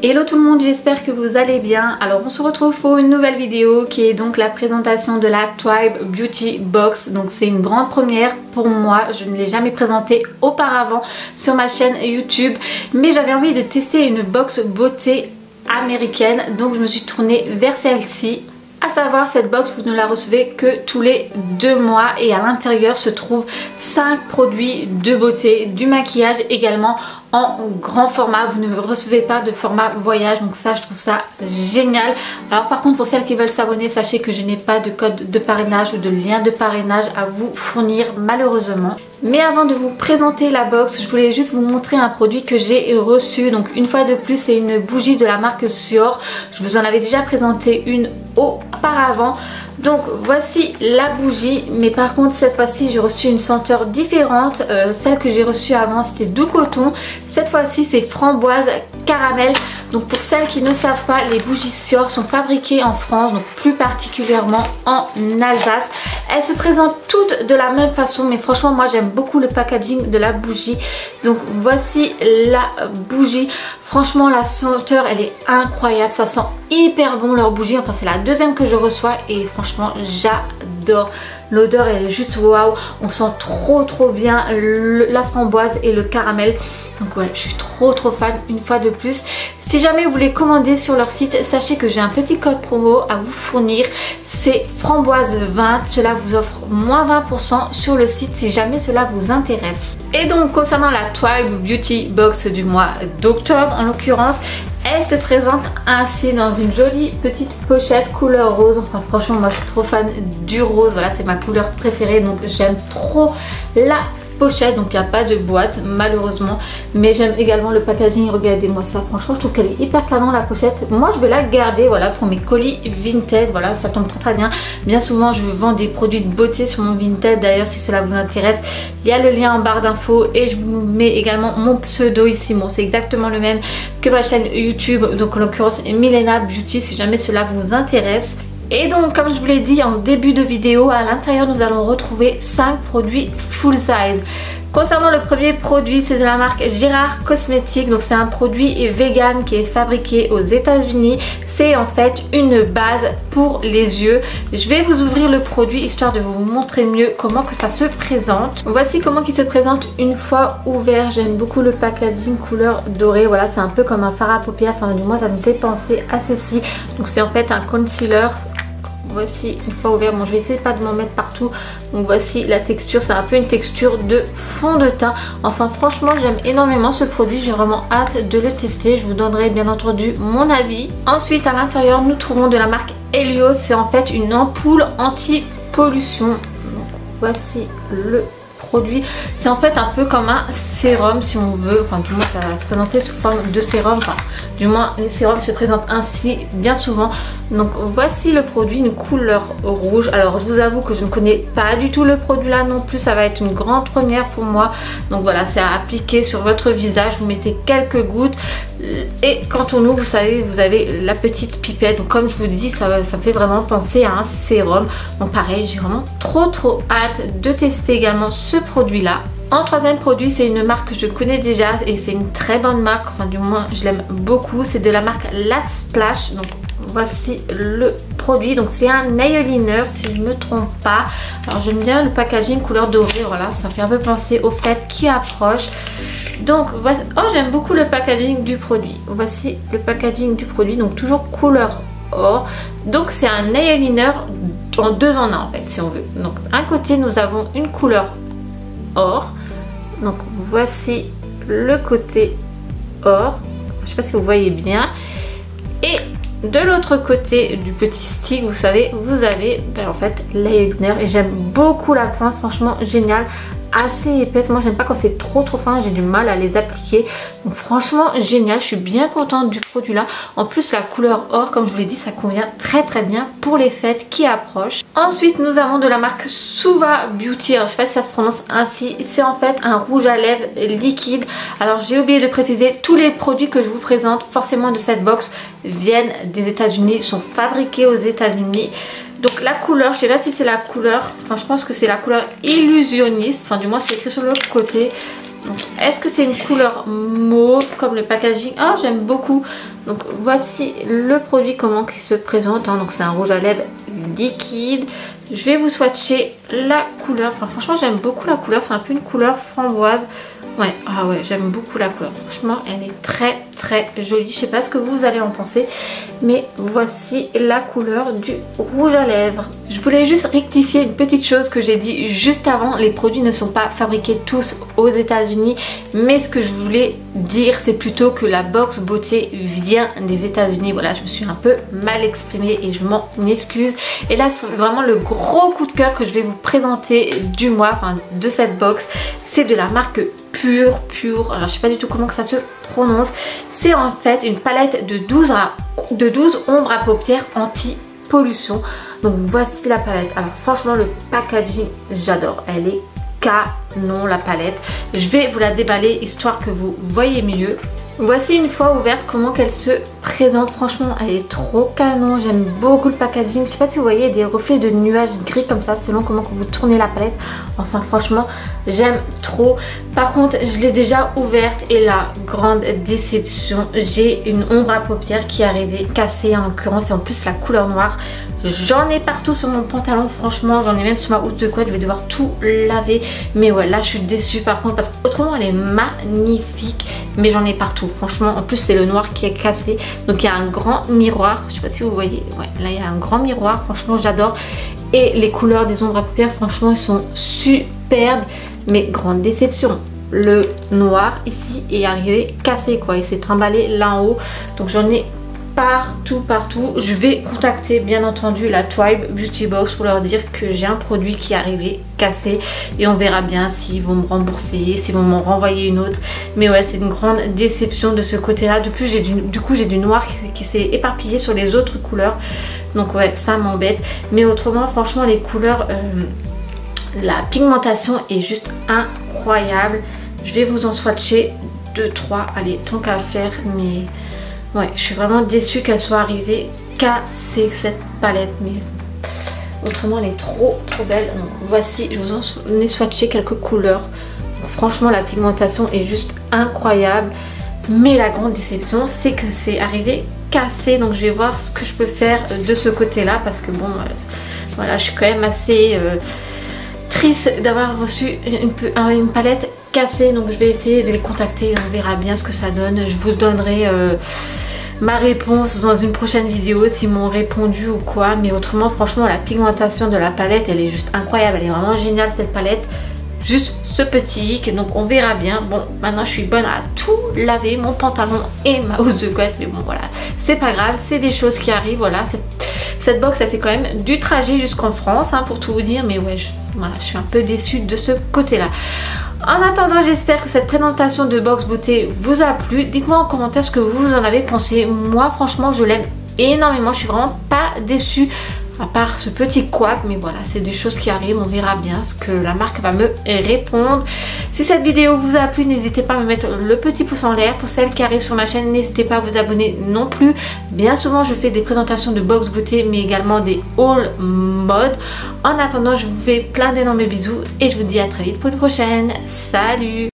Hello tout le monde, j'espère que vous allez bien. Alors on se retrouve pour une nouvelle vidéo qui est donc la présentation de la Twibe Beauty Box. Donc c'est une grande première pour moi, je ne l'ai jamais présentée auparavant sur ma chaîne YouTube. Mais j'avais envie de tester une box beauté américaine, donc je me suis tournée vers celle-ci. À savoir, cette box, vous ne la recevez que tous les 2 mois et à l'intérieur se trouvent 5 produits de beauté, du maquillage également en grand format. Vous ne recevez pas de format voyage, donc ça je trouve ça génial. Alors par contre, pour celles qui veulent s'abonner, sachez que je n'ai pas de code de parrainage ou de lien de parrainage à vous fournir malheureusement. Mais avant de vous présenter la box, je voulais juste vous montrer un produit que j'ai reçu. Donc une fois de plus, c'est une bougie de la marque Sior. Je vous en avais déjà présenté une auparavant. Donc voici la bougie, mais par contre cette fois-ci j'ai reçu une senteur différente. Celle que j'ai reçue avant c'était doux coton, cette fois-ci c'est framboise caramel. Donc pour celles qui ne savent pas, les bougies Sior sont fabriquées en France, donc plus particulièrement en Alsace. Elles se présentent toutes de la même façon, mais franchement moi j'aime beaucoup le packaging de la bougie. Donc voici la bougie. Franchement la senteur elle est incroyable, ça sent hyper bon leur bougie. Enfin c'est la deuxième que je reçois et franchement j'adore. L'odeur elle est juste waouh, on sent trop bien la framboise et le caramel. Donc ouais, je suis trop fan une fois de plus. Si jamais vous voulez commander sur leur site, sachez que j'ai un petit code promo à vous fournir. C'est framboise 20. Cela vous offre moins 20% sur le site si jamais cela vous intéresse. Et donc concernant la Twibe Beauty Box du mois d'octobre en l'occurrence, elle se présente ainsi dans une jolie petite pochette couleur rose. Enfin franchement moi je suis trop fan du rose. Voilà, c'est ma couleur préférée, donc j'aime trop la pochette. Donc il n'y a pas de boîte malheureusement, mais j'aime également le packaging. Regardez-moi ça, franchement je trouve qu'elle est hyper canon la pochette. Moi je vais la garder, voilà, pour mes colis Vinted. Voilà, ça tombe très bien. Bien souvent je vends des produits de beauté sur mon Vinted. D'ailleurs si cela vous intéresse, il y a le lien en barre d'infos et je vous mets également mon pseudo ici. Bon, c'est exactement le même que ma chaîne YouTube, donc en l'occurrence Milena Beauty, si jamais cela vous intéresse. Et donc comme je vous l'ai dit en début de vidéo, à l'intérieur nous allons retrouver 5 produits full size. Concernant le premier produit, c'est de la marque Gérard Cosmétiques. Donc c'est un produit vegan qui est fabriqué aux États-Unis. C'est en fait une base pour les yeux. Je vais vous ouvrir le produit histoire de vous montrer mieux comment que ça se présente. Voici comment il se présente une fois ouvert. J'aime beaucoup le packaging couleur dorée. Voilà, c'est un peu comme un fard à paupières. Enfin du moins ça me fait penser à ceci. Donc c'est en fait un concealer. Voici une fois ouvert. Bon, je vais essayer pas de m'en mettre partout. Donc voici la texture, c'est un peu une texture de fond de teint. Enfin franchement j'aime énormément ce produit, j'ai vraiment hâte de le tester. Je vous donnerai bien entendu mon avis. Ensuite à l'intérieur nous trouvons de la marque Helios. C'est en fait une ampoule anti-pollution. Donc voici le produit. C'est en fait un peu comme un sérum si on veut, enfin du moins ça va se présenter sous forme de sérum, enfin du moins les sérums se présentent ainsi bien souvent. Donc voici le produit, une couleur rouge. Alors je vous avoue que je ne connais pas du tout le produit là non plus, ça va être une grande première pour moi. Donc voilà, c'est à appliquer sur votre visage, vous mettez quelques gouttes et quand on ouvre, vous savez, vous avez la petite pipette. Donc comme je vous dis, ça me fait vraiment penser à un sérum. Donc pareil, j'ai vraiment trop hâte de tester également ce produit là. En troisième produit, c'est une marque que je connais déjà et c'est une très bonne marque, enfin du moins je l'aime beaucoup. C'est de la marque La Splash. Donc voici le produit. Donc c'est un nail liner si je ne me trompe pas. Alors j'aime bien le packaging couleur dorée, voilà, ça fait un peu penser au fait qui approche. Donc voici, oh j'aime beaucoup le packaging du produit. Voici le packaging du produit, donc toujours couleur or. Donc c'est un nail liner en 2 en 1 en fait si on veut. Donc d'un côté nous avons une couleur or. Donc voici le côté or. Je ne sais pas si vous voyez bien. Et de l'autre côté du petit stick, vous savez, vous avez en fait l'eyeliner. Et j'aime beaucoup la pointe, franchement génial. Assez épaisse, moi j'aime pas quand c'est trop fin, j'ai du mal à les appliquer. Donc franchement génial, je suis bien contente du produit là. En plus la couleur or, comme je vous l'ai dit, ça convient très bien pour les fêtes qui approchent. Ensuite nous avons de la marque Suva Beauty. Alors je sais pas si ça se prononce ainsi, c'est en fait un rouge à lèvres liquide. Alors j'ai oublié de préciser, tous les produits que je vous présente forcément de cette box viennent des États-Unis, sont fabriqués aux États-Unis. Donc la couleur, je sais pas si c'est la couleur, enfin je pense que c'est la couleur illusionniste, enfin du moins c'est écrit sur l'autre côté. Donc est-ce que c'est une couleur mauve comme le packaging? Oh, j'aime beaucoup. Donc voici le produit, comment il se présente, hein. Donc c'est un rouge à lèvres liquide. Je vais vous swatcher la couleur. Enfin, franchement j'aime beaucoup la couleur, c'est un peu une couleur framboise. Ouais, ah ouais, j'aime beaucoup la couleur. Franchement, elle est très très jolie. Je sais pas ce que vous allez en penser, mais voici la couleur du rouge à lèvres. Je voulais juste rectifier une petite chose que j'ai dit juste avant. Les produits ne sont pas fabriqués tous aux États-Unis, mais ce que je voulais dire, c'est plutôt que la box beauté vient des États-Unis. Voilà, je me suis un peu mal exprimée et je m'en excuse. Et là, c'est vraiment le gros coup de cœur que je vais vous présenter du mois, enfin de cette box. C'est de la marque Pure. Alors je sais pas du tout comment que ça se prononce. C'est en fait une palette de 12 ombres à paupières anti-pollution. Donc voici la palette. Alors franchement le packaging, j'adore. Elle est canon la palette. Je vais vous la déballer histoire que vous voyez mieux. Voici une fois ouverte comment qu'elle se présente. Franchement elle est trop canon, j'aime beaucoup le packaging. Je sais pas si vous voyez des reflets de nuages gris comme ça selon comment vous tournez la palette. Enfin franchement j'aime trop. Par contre je l'ai déjà ouverte et la grande déception, j'ai une ombre à paupières qui est arrivée cassée en l'occurrence et en plus la couleur noire. J'en ai partout sur mon pantalon, franchement j'en ai même sur ma housse de couette, je vais devoir tout laver. Mais ouais là je suis déçue par contre parce qu'autrement elle est magnifique, mais j'en ai partout franchement. En plus c'est le noir qui est cassé, donc il y a un grand miroir, je sais pas si vous voyez, ouais là il y a un grand miroir, franchement j'adore. Et les couleurs des ombres à paupières franchement elles sont superbes, mais grande déception. Le noir ici est arrivé cassé quoi, il s'est trimballé là en haut, donc j'en ai partout. Je vais contacter bien entendu la Twibe Beauty Box pour leur dire que j'ai un produit qui est arrivé cassé et on verra bien s'ils vont me rembourser, s'ils vont m'en renvoyer une autre. Mais ouais c'est une grande déception de ce côté là. De plus du coup j'ai du noir qui s'est éparpillé sur les autres couleurs, donc ouais ça m'embête. Mais autrement franchement les couleurs, la pigmentation est juste incroyable. Je vais vous en swatcher 2-3, allez tant qu'à faire. Mais ouais, je suis vraiment déçue qu'elle soit arrivée cassée cette palette, mais autrement elle est trop belle. Donc, voici, je vous en ai swatché quelques couleurs. Donc, franchement la pigmentation est juste incroyable, mais la grande déception c'est que c'est arrivé cassé. Donc je vais voir ce que je peux faire de ce côté là parce que bon voilà, je suis quand même assez triste d'avoir reçu une palette cassée. Donc je vais essayer de les contacter et on verra bien ce que ça donne. Je vous donnerai ma réponse dans une prochaine vidéo s'ils m'ont répondu ou quoi. Mais autrement franchement la pigmentation de la palette elle est juste incroyable, elle est vraiment géniale cette palette. Juste ce petit hic, donc on verra bien. Bon maintenant je suis bonne à tout laver, mon pantalon et ma housse de couette, mais bon voilà c'est pas grave, c'est des choses qui arrivent. Voilà cette box ça fait quand même du trajet jusqu'en France hein, pour tout vous dire. Mais ouais voilà, je suis un peu déçue de ce côté là. En attendant j'espère que cette présentation de box beauté vous a plu. Dites-moi en commentaire ce que vous en avez pensé. Moi franchement je l'aime énormément, je suis vraiment pas déçue à part ce petit couac, mais voilà c'est des choses qui arrivent, on verra bien ce que la marque va me répondre. Si cette vidéo vous a plu n'hésitez pas à me mettre le petit pouce en l'air. Pour celles qui arrivent sur ma chaîne n'hésitez pas à vous abonner non plus. Bien souvent je fais des présentations de box beauté mais également des haul mode. En attendant je vous fais plein d'énormes bisous et je vous dis à très vite pour une prochaine. Salut!